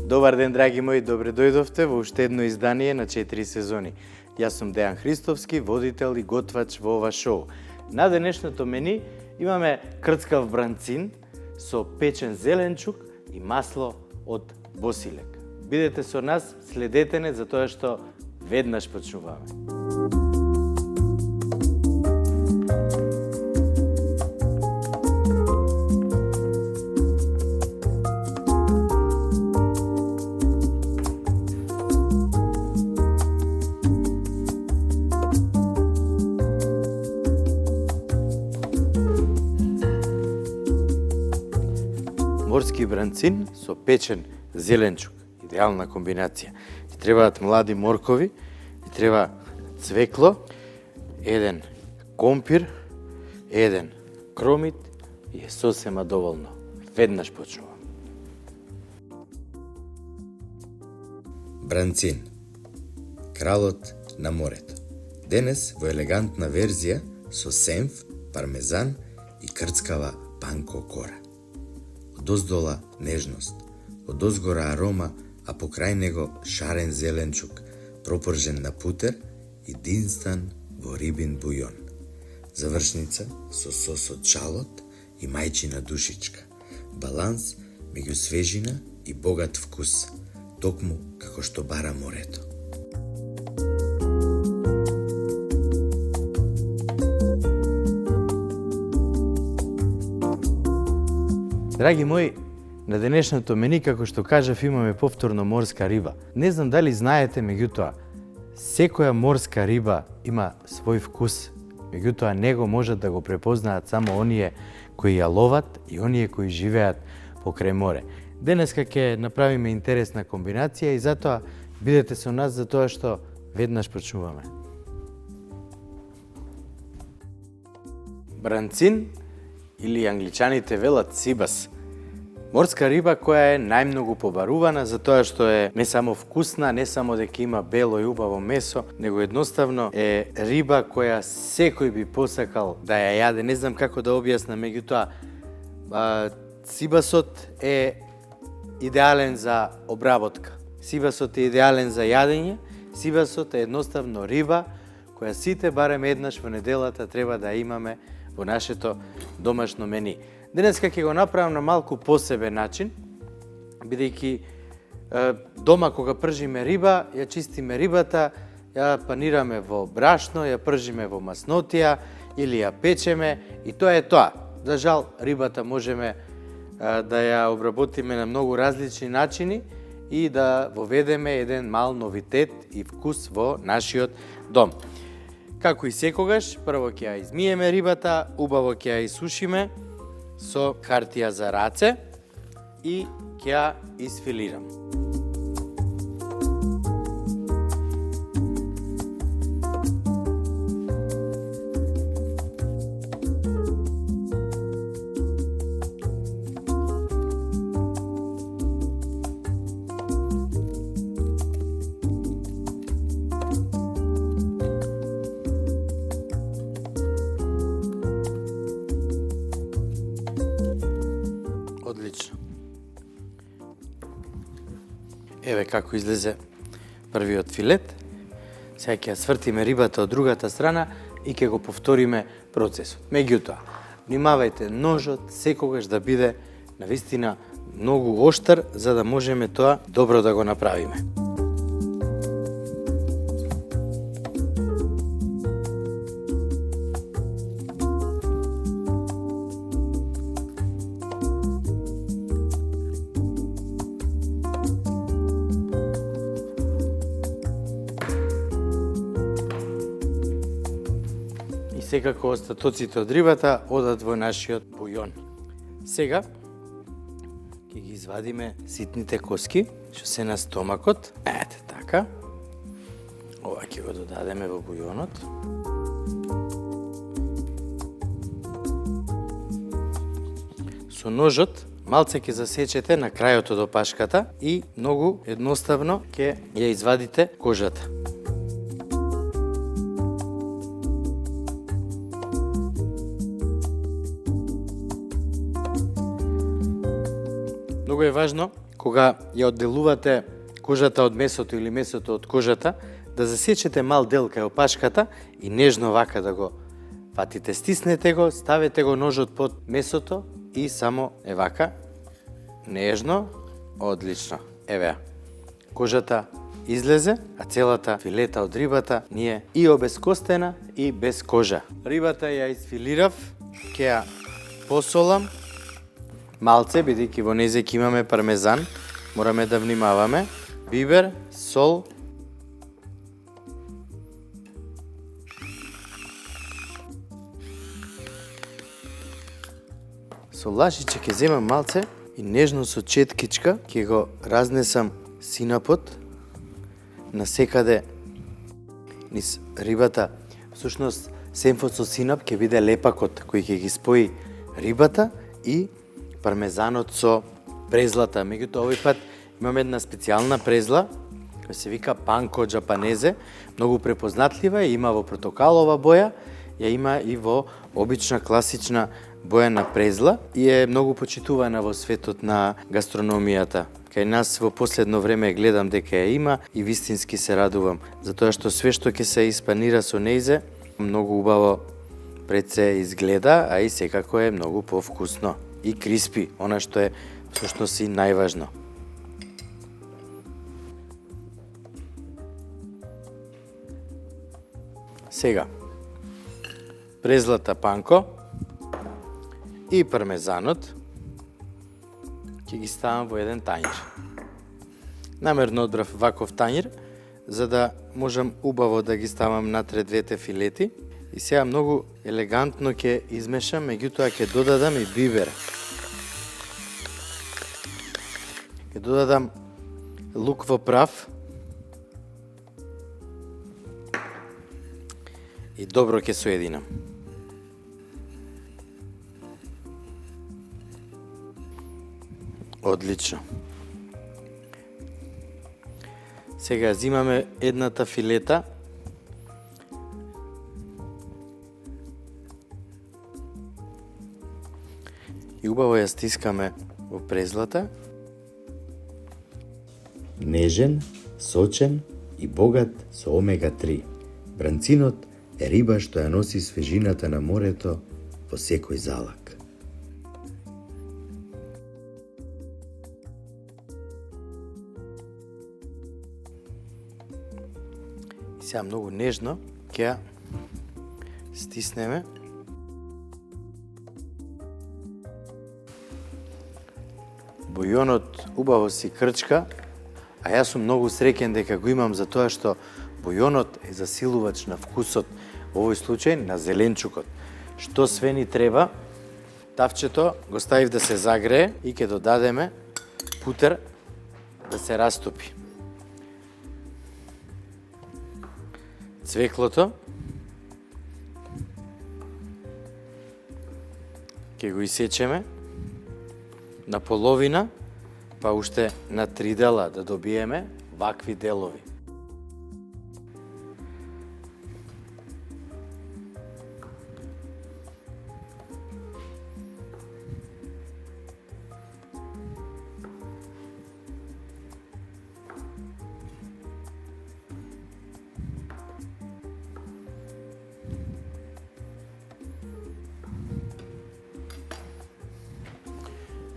Добар ден, драги мои, добре дојдовте во уште едно издание на 4 сезони. Јас сум Дејан Христовски, водител и готвач во ова шоу. На денешното мени имаме крцкав бранцин со печен зеленчук и масло од босилек. Бидете со нас, следете не, затоа што веднаш почнуваме. Морски бранцин со печен зеленчук. Идеална комбинација. Ти требаат млади моркови, ти треба цвекло, еден компир, еден кромит и е сосема доволно. Веднаш почнувам. Бранцин. Кралот на морето. Денес во елегантна верзија со сенф, пармезан и крцкава панко кора. Одоздола нежност, одозгора арома, а покрај него шарен зеленчук, пропржен на путер и динстан во рибин бујон. Завршница со сос од шалот и мајчина душичка. Баланс меѓу свежина и богат вкус, токму како што бара морето. Драги мои, на денешното мени, како што кажав, имаме повторно морска риба. Не знам дали знаете, меѓутоа, секоја морска риба има свој вкус. Меѓутоа, него можат да го препознаат само оние кои ја ловат и оние кои живеат покрај море. Денеска ќе направиме интересна комбинација и затоа бидете со нас, затоа што веднаш почнуваме. Бранцин, или англичаните велат сибас. Морска риба која е најмногу побарувана за тоа што е не само вкусна, не само дека има бело и убаво месо, него едноставно е риба која секој би посакал да ја јаде. Не знам како да објаснам, меѓутоа сибасот е идеален за обработка. Сибасот е идеален за јадење. Сибасот е едноставно риба која сите барем еднаш во неделата треба да имаме во нашето домашно мени. Денеска ќе го направам на малку посебен начин, бидејќи дома кога пржиме риба, ја чистиме рибата, ја панираме во брашно, ја пржиме во маснотија или ја печеме и тоа е тоа. За жал, рибата можеме да ја обработиме на многу различни начини и да воведеме еден мал новитет и вкус во нашиот дом. Како и секогаш, прво ќе ја измиеме рибата, убаво ќе ја исушиме со хартија за раце и ќе ја исфилирам. Одлично. Еве како излезе првиот филет. Сега ќе ја свртиме рибата од другата страна и ќе го повториме процесот. Меѓутоа, внимавајте ножот секогаш да биде навистина многу оштар, за да можеме тоа добро да го направиме. Секако остатоците од рибата одат во нашиот бујон. Сега ќе ги извадиме ситните коски што се на стомакот. Ете така. Ова ќе го додадеме во бујонот. Со ножот малце ќе засечете на крајот од опашката и многу едноставно ќе ја извадите кожата. Многу е важно кога ја одделувате кожата од месото или месото од кожата, да засечете мал дел кај опашката и нежно вака да го фатите, стиснете го, ставете го ножот под месото и само вака, нежно, одлично. Еве, кожата излезе, а целата филета од рибата ни е и обескостена и без кожа. Рибата ја изфилирав, ќе ја посолам малце, бидејќи во незе ќе имаме пармезан, мораме да внимаваме, бибер, сол, со лашиче ќе земам малце и нежно со четкичка ќе го разнесам синапот насекаде низ рибата. Всушност, сенфот со синап ќе биде лепакот кој ќе ги спои рибата и пармезанот со презлата. Меѓутоа, овој пат имаме една специјална презла, која се вика панко джапанезе, многу препознатлива, има во портокалова боја, ја има и во обична класична бојана презла и е многу почитувана во светот на гастрономијата. Кај нас во последно време гледам дека ја има и вистински се радувам, затоа што све што ќе се испанира со нејзе, многу убаво пред се изгледа, а и секако е многу повкусно и криспи, она што е всушност и најважно. Сега, презлата панко и пармезанот ќе ги ставам во еден тањир. Намерно одбрав ваков тањир, за да можам убаво да ги ставам натре двете филети. И сега многу елегантно ќе измешам, меѓутоа ќе додадам и бибер. Ќе додадам лук во прав и добро ќе соединам. Одлично. Сега зимаме едната филета и убаво ја стискаме во презлата. Нежен, сочен и богат со омега-3. Бранцинот е риба што ја носи свежината на морето во секој залак. Сега многу нежно ќе ја стиснеме. Бујонот убаво си крчка, а јас сум многу среќен дека го имам за тоа што бујонот е засилувач на вкусот, во овој случај на зеленчукот. Што све ни треба? Тавчето го ставив да се загрее и ќе додадеме путер да се растопи. Цвеклото ќе го исечеме на половина, па уште на 3 дела да добиеме вакви делови.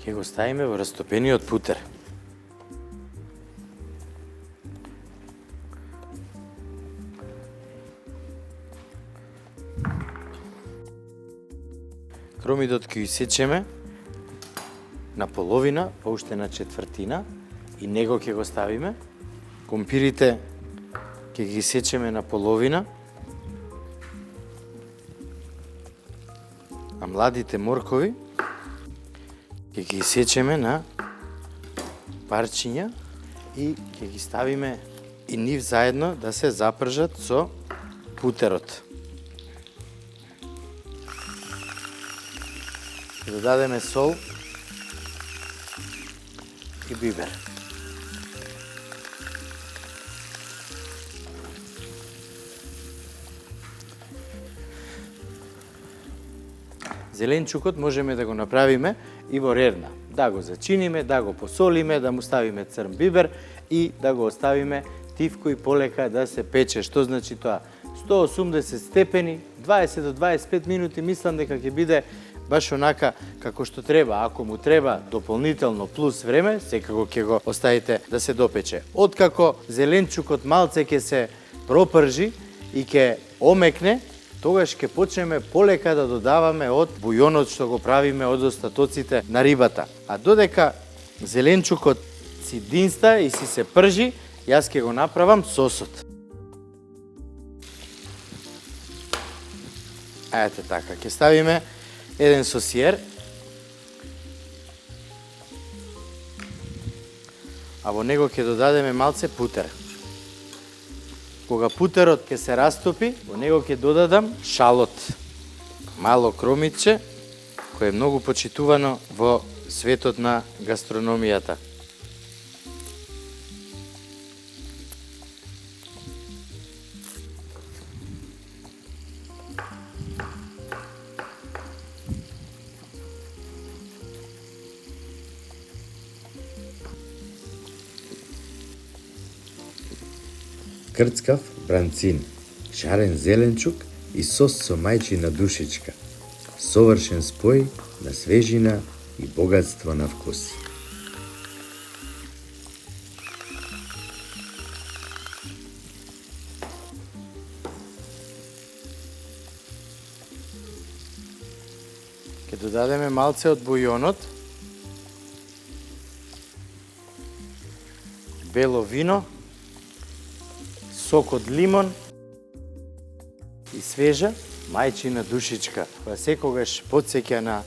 Ќе го ставиме во растопениот путер. Кромидот ќе исечеме на половина, па уште на четвртина и него ќе го ставиме. Компирите ќе ги исечеме на половина, а младите моркови ќе ги исечеме на парчиња и ќе ги ставиме и нив заедно да се запржат со путерот. Ќе додадеме сол и бибер. Зеленчукот можеме да го направиме и во рерна. да го зачиниме, да го посолиме, да му ставиме црн бибер и да го оставиме тивко и полека да се пече. Што значи тоа? 180 степени, 20 до 25 минути, мислам дека ќе биде баш онака како што треба. Ако му треба дополнително плюс време, секако ќе го оставите да се допече. Откако зеленчукот малце ќе се пропржи и ќе омекне, тогаш ќе почнеме полека да додаваме од бујонот што го правиме од остатоците на рибата. А додека зеленчукот си динста и си се пржи, јас ќе го направам сосот. Ете така, ќе ставиме еден сосиер, а во него ќе додадеме малце путер. Кога путерот ќе се растопи, во него ќе додадам шалот, мало кромитче, кој е многу почитувано во светот на гастрономијата. Крцкав бранцин, шарен зеленчук и сос со мајчина душичка. Совршен спој на свежина и богатство на вкус. Ќе додадеме малце од бујонот, бело вино, сок од лимон и свежа мајчина душичка, која секогаш потсеќа на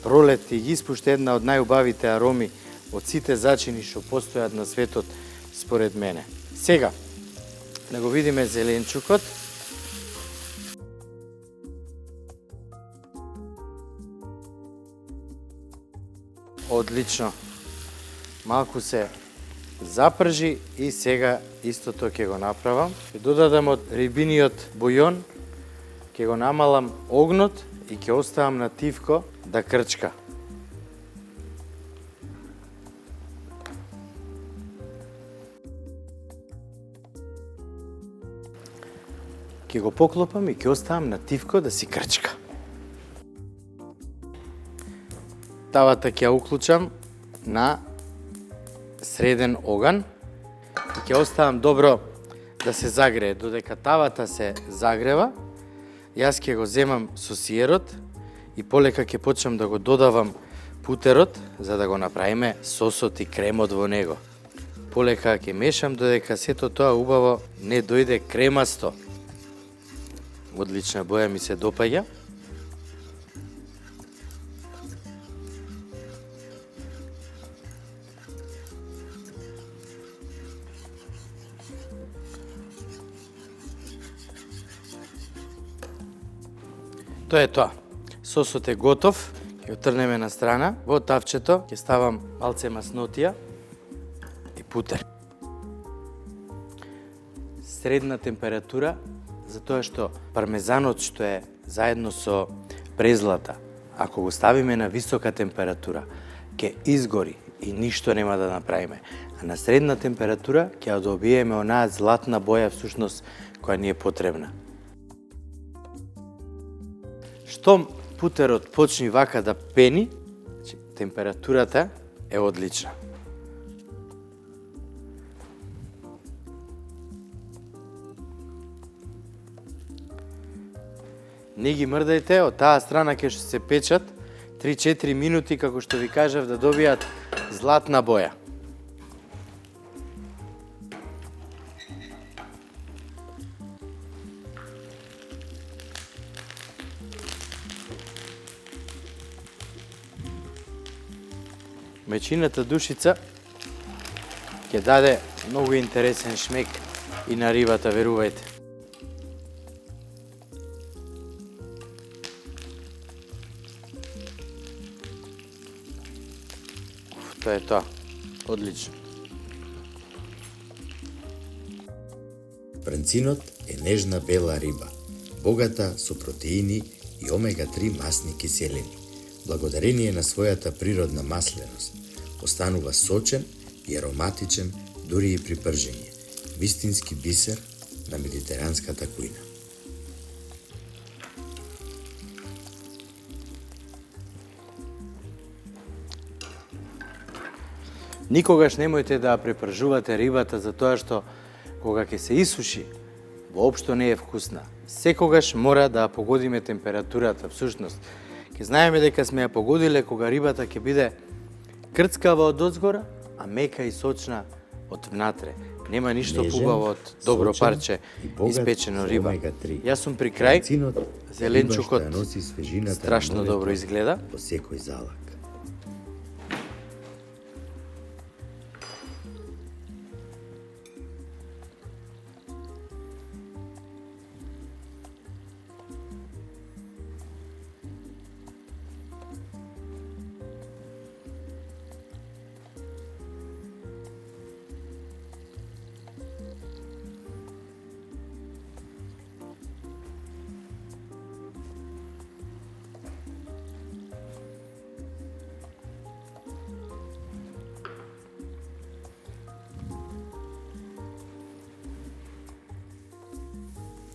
пролет и ги испушта една од најубавите ароми од сите зачини што постојат на светот, според мене. Сега, да го видиме зеленчукот. Одлично. Малку се запржи и сега истото ќе го направам. Ќе додадам од рибиниот бујон, ќе го намалам огнот и ќе оставам на тивко да крчка. Ќе го поклопам и ќе оставам на тивко да си крчка. Тавата ќе ја уклучам на среден оган и ќе оставам добро да се загрее. Додека тавата се загрева, јас ќе го земам сосиерот и полека ќе почнам да го додавам путерот за да го направиме сосот и кремот во него. Полека ќе мешам додека сето тоа убаво не дојде кремасто. Одлична боја ми се допаѓа. Тоа е тоа. Сосот е готов. Ќе го трнеме на страна. Во тавчето ќе ставам малце маснотија и путер. Средна температура, затоа што пармезанот што е заедно со презлата, ако го ставиме на висока температура, ќе изгори и ништо нема да направиме. А на средна температура ќе ја добиеме онаа златна боја всушност која ни е потребна. Штом путерот почни вака да пени, температурата е одлична. Не ги мрдајте, од таа страна ќе што се печат 3-4 минути, како што ви кажав, да добијат златна боја. Мечината душица ќе даде многу интересен шмек и на рибата, верувајте. Тоа е тоа. Одлично. Бранцинот е нежна бела риба, богата со протеини и омега-3 масни киселини. благодарение на својата природна масленост, останува сочен и ароматичен дури и при пржење. Вистински бисер на медитеранската кујна. Никогаш немојте да препржувате рибата за тоа што кога ќе се исуши, воопшто не е вкусна. Секогаш мора да погодиме температурата. Всушност, ќе знаеме дека сме ја погодиле кога рибата ќе биде крцкава од озгора, а мека и сочна од внатре. Нема ништо побаво од добро парче испечено риба. Јас сум при крај, зеленчукот страшно добро изгледа. По секој залак.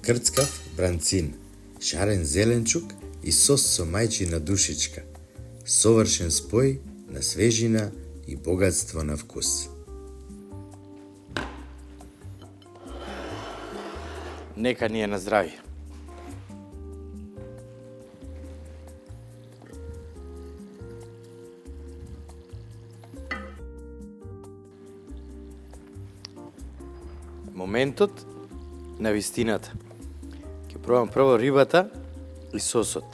Крцкав бранцин, шарен зеленчук и сос со мајчина душичка. Совршен спој на свежина и богатство на вкус. Нека ни е на здравје. Моментот на вистината. Ќе пробам прво рибата и сосот.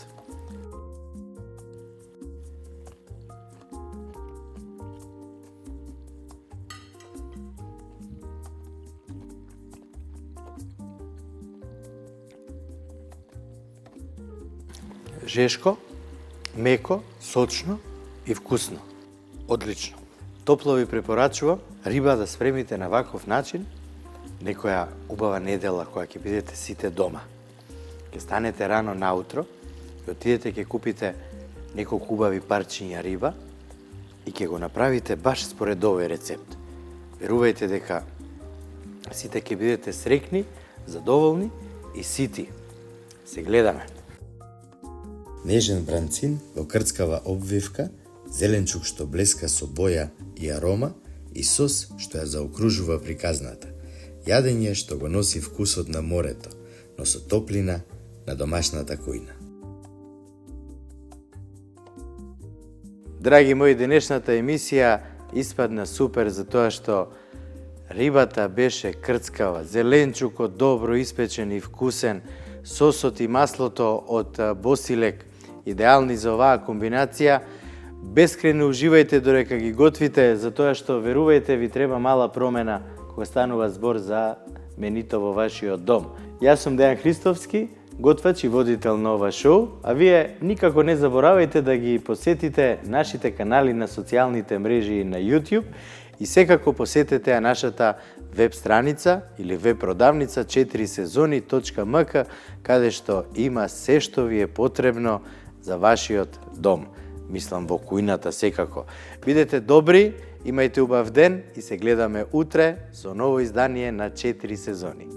Жешко, меко, сочно и вкусно. Одлично. Топло ви препорачувам риба да спремите на ваков начин некоја убава недела која ќе бидете сите дома. Ќе станете рано наутро и отидете ќе купите неколку убави парчиња риба и ќе го направите баш според овој рецепт. Верувајте дека сите ќе бидете среќни, задоволни и сити. Се гледаме. Нежен бранцин во крцкава обвивка, зеленчук што блеска со боја и арома и сос што ја заокружува приказната. Јадење што го носи вкусот на морето, но со топлина на домашната кујна. Драги мои, денешната емисија испадна супер затоа што рибата беше крцкава, зеленчукот добро испечен и вкусен, сосот и маслото од босилек идеални за оваа комбинација. Бескрајно уживајте додека ги готвите, затоа што верувајте ви треба мала промена кога станува збор за менито во вашиот дом. Јас сум Дејан Христовски, готвач и водител на ова шоу, а вие никако не заборавајте да ги посетите нашите канали на социјалните мрежи на YouTube и секако посетете нашата веб страница или веб продавница 4сезони.mk, каде што има се што ви е потребно за вашиот дом. Мислам во кујната секако. Бидете добри, имајте убав ден и се гледаме утре со ново издание на 4 сезони.